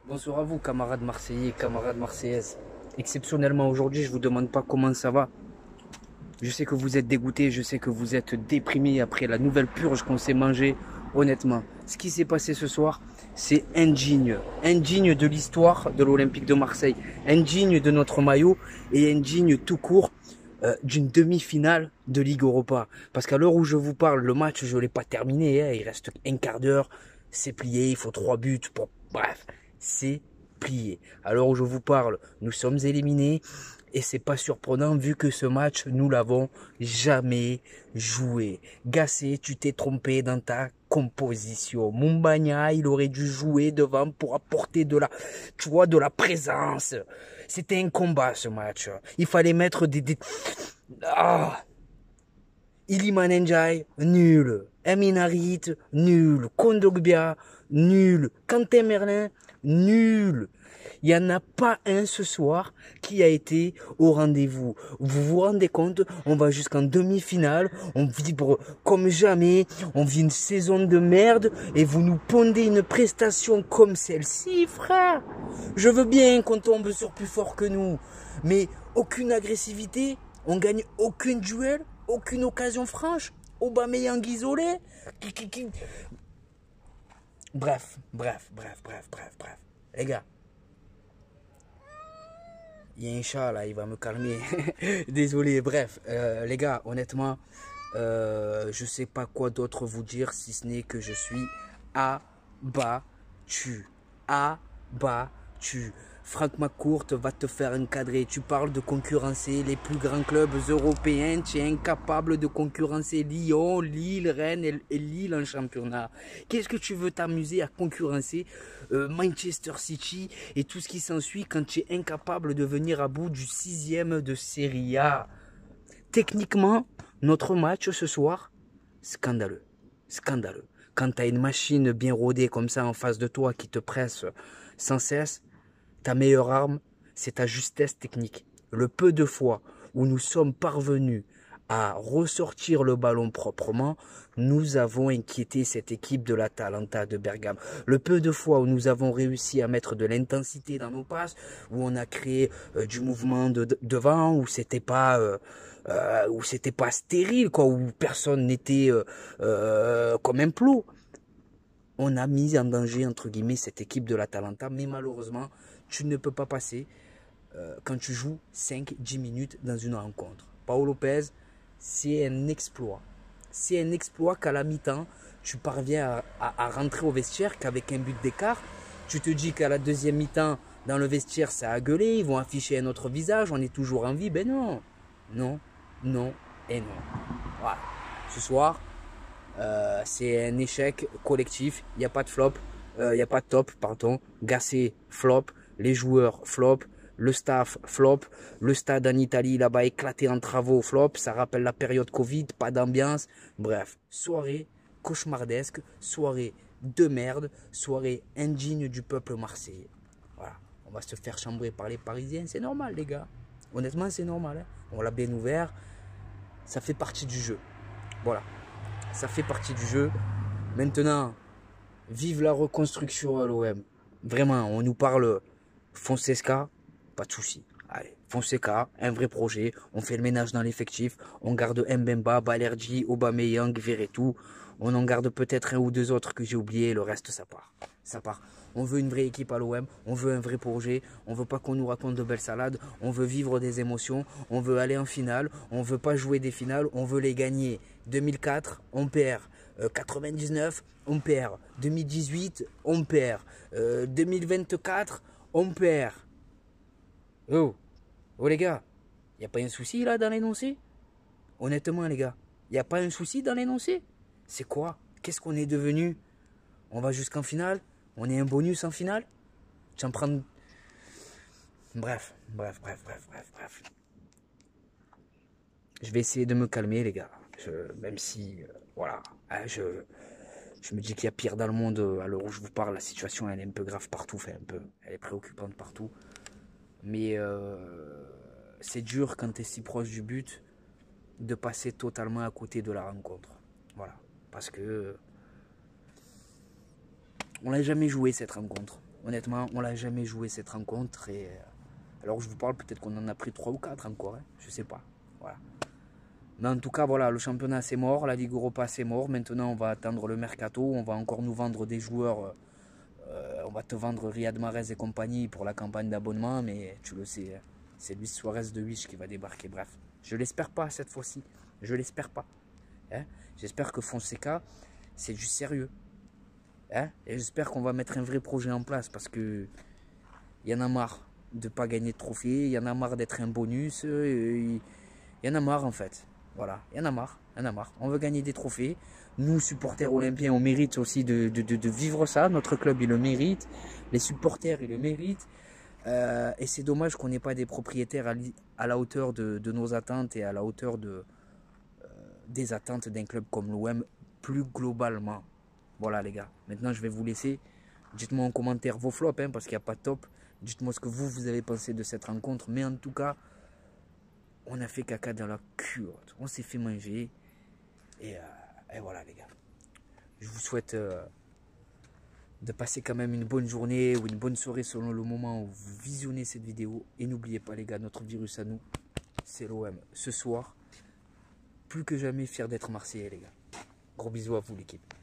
Bonsoir à vous, camarades marseillais, camarades marseillaises. Exceptionnellement aujourd'hui, je vous demande pas comment ça va. Je sais que vous êtes dégoûtés, je sais que vous êtes déprimés après la nouvelle purge qu'on s'est mangée. Honnêtement, ce qui s'est passé ce soir, c'est indigne. Indigne de l'histoire de l'Olympique de Marseille. Indigne de notre maillot et indigne tout court d'une demi-finale de Ligue Europa. Parce qu'à l'heure où je vous parle, le match, je ne l'ai pas terminé. Hein. Il reste un quart d'heure. C'est plié, il faut 3 buts. Bon, bref, c'est plié. À l'heure où je vous parle, nous sommes éliminés. Et c'est pas surprenant vu que ce match, nous l'avons jamais joué. Gassé, tu t'es trompé dans ta composition. Mumbagna, il aurait dû jouer devant pour apporter de la, tu vois, de la présence. C'était un combat ce match. Il fallait mettre Ah, Iliman Ndiaye, nul. Emin Harit, nul. Kondogbia, nul. Quentin Merlin, nul. Il n'y en a pas un ce soir qui a été au rendez-vous. Vous vous rendez compte, on va jusqu'en demi-finale, on vibre comme jamais, on vit une saison de merde et vous nous pondez une prestation comme celle-ci, frère. Je veux bien qu'on tombe sur plus fort que nous, mais aucune agressivité, on gagne aucun duel, aucune occasion franche, Aubameyang isolé. Bref. Les gars. Il y a un chat là, il va me calmer. Désolé, bref. Les gars, honnêtement, je sais pas quoi d'autre vous dire si ce n'est que je suis abattu. Abattu. Franck McCourt va te faire encadrer. Tu parles de concurrencer les plus grands clubs européens. Tu es incapable de concurrencer Lyon, Lille, Rennes et Lille en championnat. Qu'est-ce que tu veux t'amuser à concurrencer Manchester City et tout ce qui s'ensuit quand tu es incapable de venir à bout du 6e de Serie A? Techniquement, notre match ce soir, scandaleux. Scandaleux. Quand tu as une machine bien rodée comme ça en face de toi qui te presse sans cesse, ta meilleure arme, c'est ta justesse technique. Le peu de fois où nous sommes parvenus à ressortir le ballon proprement, nous avons inquiété cette équipe de l'Atalanta de Bergame. Le peu de fois où nous avons réussi à mettre de l'intensité dans nos passes, où on a créé du mouvement devant, où c'était pas stérile, quoi, où personne n'était comme un plot. On a mis en danger, entre guillemets, cette équipe de l'Atalanta, mais malheureusement, tu ne peux pas passer quand tu joues 5-10 minutes dans une rencontre. Paolo Lopez, c'est un exploit. C'est un exploit qu'à la mi-temps, tu parviens à rentrer au vestiaire qu'avec un but d'écart. Tu te dis qu'à la deuxième mi-temps, dans le vestiaire, ça a gueulé, ils vont afficher un autre visage, on est toujours en vie. Ben non, non, non et non. Voilà. Ce soir, c'est un échec collectif. Il n'y a pas de flop, il n'y a pas de top, pardon. Gassé, flop. Les joueurs, flop. Le staff, flop. Le stade en Italie, là-bas, éclaté en travaux, flop. Ça rappelle la période Covid, pas d'ambiance. Bref, soirée cauchemardesque, soirée de merde, soirée indigne du peuple marseillais. Voilà, on va se faire chambrer par les Parisiens, c'est normal, les gars. Honnêtement, c'est normal. Hein. On l'a bien ouvert, ça fait partie du jeu. Voilà. Ça fait partie du jeu. Maintenant, vive la reconstruction à l'OM. Vraiment, on nous parle Fonseca, pas de souci. Allez, Fonseca, un vrai projet. On fait le ménage dans l'effectif. On garde Mbemba, Balerdi, Aubameyang, Verretou. On en garde peut-être un ou deux autres que j'ai oublié. Le reste, ça part. Ça part. On veut une vraie équipe à l'OM. On veut un vrai projet. On veut pas qu'on nous raconte de belles salades. On veut vivre des émotions. On veut aller en finale. On veut pas jouer des finales. On veut les gagner. 2004, on perd. 99, on perd. 2018, on perd. 2024, on perd. Oh, oh les gars, y a pas un souci là dans l'énoncé? Honnêtement les gars, y a pas un souci dans l'énoncé? C'est quoi? Qu'est-ce qu'on est devenu? On va jusqu'en finale? On est un bonus en finale? Tu en prends... Bref. Je vais essayer de me calmer les gars. Même si, voilà, hein, je me dis qu'il y a pire dans le monde. À l'heure où je vous parle, la situation elle est un peu grave partout. Elle est préoccupante partout. Mais c'est dur quand tu es si proche du but de passer totalement à côté de la rencontre. Voilà. Parce que on l'a jamais joué cette rencontre. Honnêtement, on l'a jamais joué cette rencontre. Et alors je vous parle, peut-être qu'on en a pris 3 ou 4 encore. Hein, je sais pas. Voilà. Mais en tout cas, voilà, le championnat c'est mort, la Ligue Europa c'est mort. Maintenant, on va attendre le mercato. On va encore nous vendre des joueurs. On va te vendre Riyad Mahrez et compagnie pour la campagne d'abonnement. Mais tu le sais, hein, c'est Luis Suarez de Wish qui va débarquer. Bref, je l'espère pas cette fois-ci. Je l'espère pas. Hein. J'espère que Fonseca, c'est du sérieux. Hein. Et j'espère qu'on va mettre un vrai projet en place parce que il y en a marre de ne pas gagner de trophée. Il y en a marre d'être un bonus. Il y en a marre en fait. Voilà, il y en a marre, il y en a marre. On veut gagner des trophées. Nous, supporters olympiens, on mérite aussi de vivre ça. Notre club, il le mérite. Les supporters, ils le méritent. Et c'est dommage qu'on n'ait pas des propriétaires à la hauteur de nos attentes et à la hauteur des attentes d'un club comme l'OM plus globalement. Voilà les gars, maintenant je vais vous laisser. Dites-moi en commentaire vos flops, hein, parce qu'il n'y a pas de top. Dites-moi ce que vous avez pensé de cette rencontre. Mais en tout cas, on a fait caca dans la culotte. On s'est fait manger. Et voilà les gars. Je vous souhaite de passer quand même une bonne journée ou une bonne soirée selon le moment où vous visionnez cette vidéo. Et n'oubliez pas les gars, notre virus à nous, c'est l'OM. Ce soir, plus que jamais fier d'être Marseillais les gars. Gros bisous à vous l'équipe.